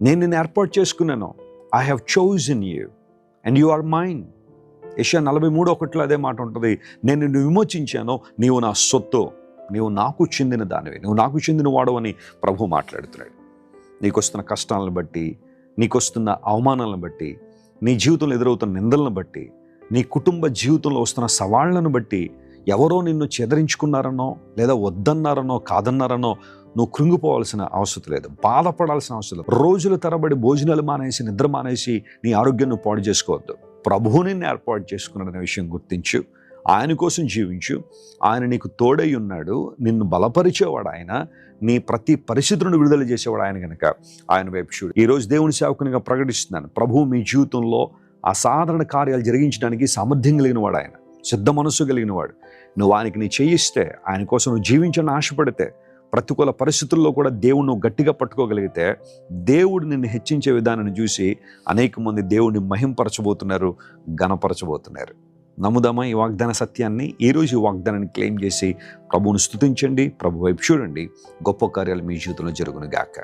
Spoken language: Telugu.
నేను నిన్ను ఏర్పాటు చేసుకున్నాను. I have chosen you and you are mine. యెషయా 43:1 అదే మాట ఉంటుంది. నేను నిన్ను విమోచించాను, నీవు నా సొత్తు, నీవు నాకు చెందిన దానివి, నువ్వు నాకు చెందిన వాడవని ప్రభు మాట్లాడుతున్నాడు. నీకొస్తున్న కష్టాలను బట్టి, నీకొస్తున్న అవమానాలను బట్టి, నీ జీవితంలో ఎదురవుతున్న నిందలను బట్టి, నీ కుటుంబ జీవితంలో వస్తున్న సవాళ్లను బట్టి ఎవరో నిన్ను చెదరించుకున్నారనో లేదా వద్దన్నారనో కాదన్నారనో నువ్వు కృంగిపోవాల్సిన అవసరం లేదు, బాధపడాల్సిన అవసరం లేదు. రోజుల తరబడి భోజనాలు మానేసి, నిద్ర మానేసి నీ ఆరోగ్యం నువ్వు పాడు చేసుకోవద్దు. ప్రభువు నిన్ను ఏర్పాటు చేసుకున్నాడనే విషయం గుర్తించు, ఆయన కోసం జీవించు. ఆయన నీకు తోడై ఉన్నాడు, నిన్ను బలపరిచేవాడు ఆయన, నీ ప్రతి పరిస్థితులను విడుదల చేసేవాడు ఆయన. కనుక ఆయన వైపు చూడు. ఈరోజు దేవుని సేవకునిగా ప్రకటిస్తున్నాను, ప్రభువు మీ జీవితంలో అసాధారణ కార్యాలు జరిగించడానికి సామర్థ్యం కలిగిన వాడు ఆయన, సిద్ధ మనస్సు కలిగిన వాడు. నువ్వు ఆయనకి నీ చేయిస్తే, ఆయన కోసం నువ్వు జీవించాలని ఆశపడితే, ప్రతికూల పరిస్థితుల్లో కూడా దేవుడు నువ్వు గట్టిగా పట్టుకోగలిగితే, దేవుడు నిన్ను హెచ్చించే విధానాన్ని చూసి అనేక మంది దేవుడిని మహింపరచబోతున్నారు, ఘనపరచబోతున్నారు. నమ్ముదామా ఈ వాగ్దాన సత్యాన్ని? ఈరోజు ఈ వాగ్దానాన్ని క్లెయిమ్ చేసి ప్రభువును స్తుతించండి, ప్రభు వైపు చూడండి. గొప్ప కార్యాలు మీ జీవితంలో జరుగును గాక.